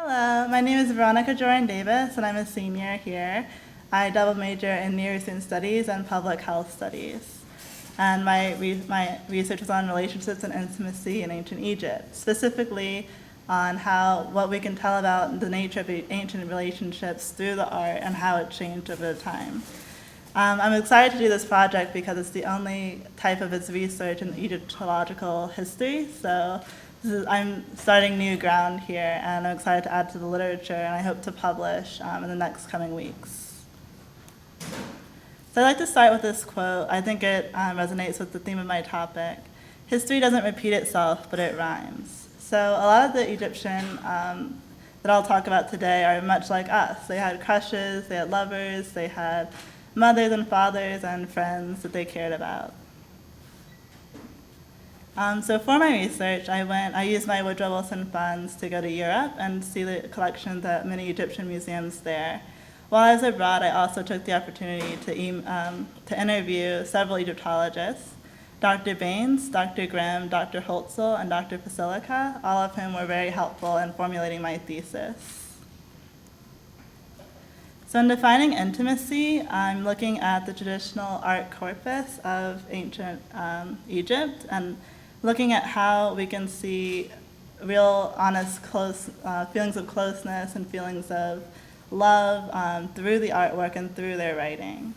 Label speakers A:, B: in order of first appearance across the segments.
A: Hello, my name is Veronica Jordan-Davis, and I'm a senior here. I double major in Near Eastern Studies and Public Health Studies. And my research is on relationships and intimacy in ancient Egypt, specifically on what we can tell about the nature of ancient relationships through the art and how it changed over time. I'm excited to do this project because it's the only type of its research in Egyptological history, so I'm starting new ground here, and I'm excited to add to the literature, and I hope to publish in the next coming weeks. So I'd like to start with this quote. I think it resonates with the theme of my topic. History doesn't repeat itself, but it rhymes. So a lot of the Egyptian that I'll talk about today are much like us. They had crushes, they had lovers, they had mothers and fathers and friends that they cared about. So for my research, I used my Woodrow Wilson funds to go to Europe and see the collections at many Egyptian museums there. While I was abroad, I also took the opportunity to interview several Egyptologists, Dr. Baines, Dr. Grimm, Dr. Holtzel, and Dr. Basilica, all of whom were very helpful in formulating my thesis. So in defining intimacy, I'm looking at the traditional art corpus of ancient Egypt and looking at how we can see real, honest, close feelings of closeness and feelings of love through the artwork and through their writing.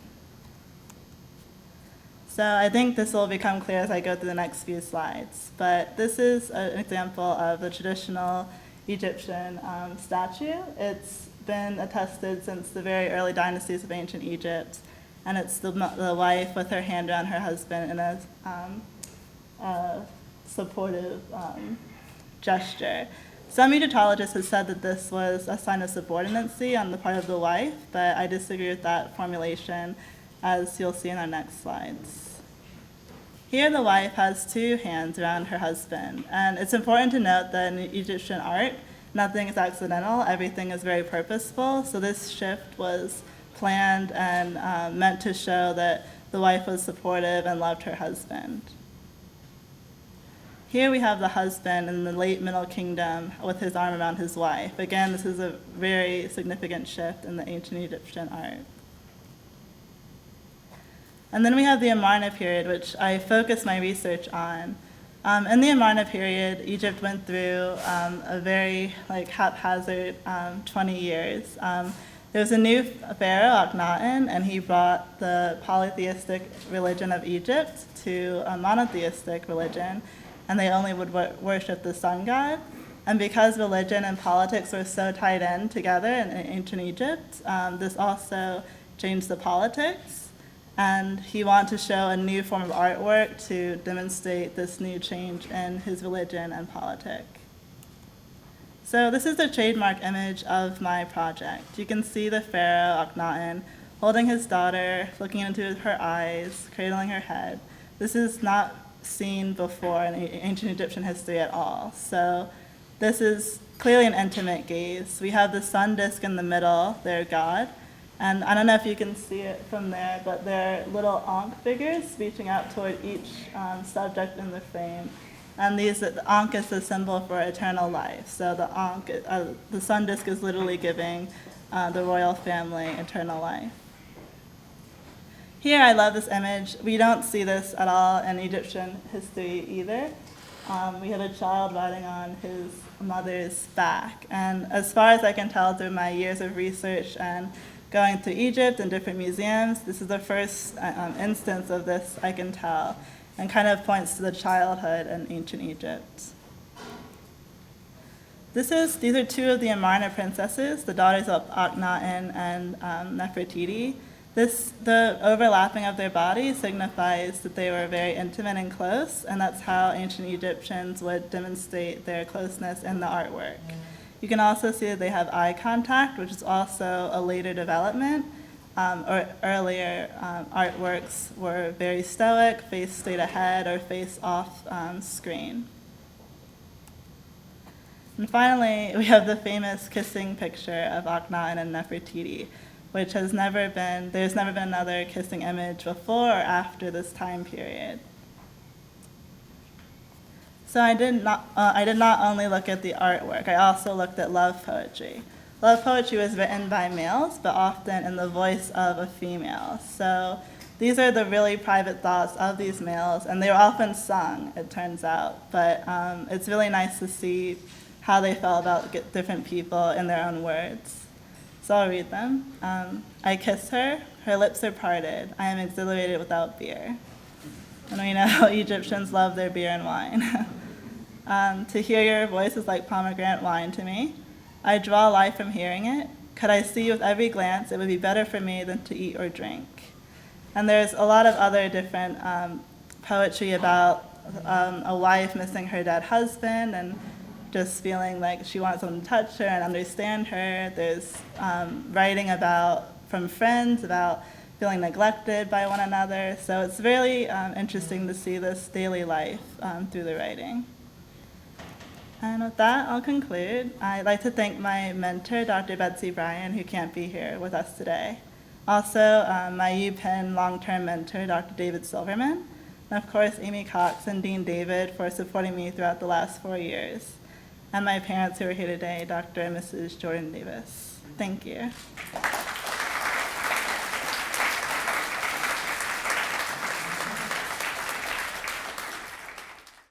A: So I think this will become clear as I go through the next few slides. But this is an example of the traditional Egyptian statue. It's been attested since the very early dynasties of ancient Egypt, and it's the wife with her hand around her husband in a supportive gesture. Some Egyptologists have said that this was a sign of subordinacy on the part of the wife, but I disagree with that formulation, as you'll see in our next slides. Here the wife has two hands around her husband, and it's important to note that in Egyptian art, nothing is accidental, everything is very purposeful, so this shift was planned and meant to show that the wife was supportive and loved her husband. Here we have the husband in the late Middle Kingdom with his arm around his wife. Again, this is a very significant shift in the ancient Egyptian art. And then we have the Amarna Period, which I focused my research on. In the Amarna Period, Egypt went through a very haphazard 20 years. There was a new pharaoh, Akhenaten, and he brought the polytheistic religion of Egypt to a monotheistic religion, and they only would worship the sun god. And because religion and politics were so tied in together in ancient Egypt, this also changed the politics. And he wanted to show a new form of artwork to demonstrate this new change in his religion and politic. So this is the trademark image of my project. You can see the pharaoh, Akhenaten, holding his daughter, looking into her eyes, cradling her head. This is not seen before in ancient Egyptian history at all. So this is clearly an intimate gaze. We have the sun disk in the middle, their god. And I don't know if you can see it from there, but they're little Ankh figures reaching out toward each subject in the frame. And the Ankh is the symbol for eternal life. So the Ankh, the sun disk is literally giving the royal family eternal life. Here, I love this image. We don't see this at all in Egyptian history either. We have a child riding on his mother's back. And as far as I can tell through my years of research and going to Egypt and different museums, this is the first instance of this I can tell, and kind of points to the childhood in ancient Egypt. These are two of the Amarna princesses, the daughters of Akhenaten and Nefertiti. The overlapping of their bodies signifies that they were very intimate and close, and that's how ancient Egyptians would demonstrate their closeness in the artwork. You can also see that they have eye contact, which is also a later development. Earlier artworks were very stoic, face straight ahead or face off screen. And finally, we have the famous kissing picture of Akhenaten and Nefertiti, which there's never been another kissing image before or after this time period. So I did not only look at the artwork, I also looked at love poetry. Love poetry was written by males, but often in the voice of a female. So these are the really private thoughts of these males, and they were often sung, it turns out. But it's really nice to see how they felt about different people in their own words. So I'll read them. I kiss her, her lips are parted, I am exhilarated without beer. And we know Egyptians love their beer and wine. To hear your voice is like pomegranate wine to me. I draw life from hearing it. Could I see with every glance, it would be better for me than to eat or drink. And there's a lot of other different poetry about a wife missing her dead husband and just feeling like she wants someone to touch her and understand her. There's writing from friends about feeling neglected by one another. So it's really interesting to see this daily life through the writing. And with that, I'll conclude. I'd like to thank my mentor, Dr. Betsy Bryan, who can't be here with us today. Also, my UPenn long-term mentor, Dr. David Silverman. And of course, Amy Cox and Dean David for supporting me throughout the last 4 years. And my parents who are here today, Dr. and Mrs. Jordan-Davis. Thank you.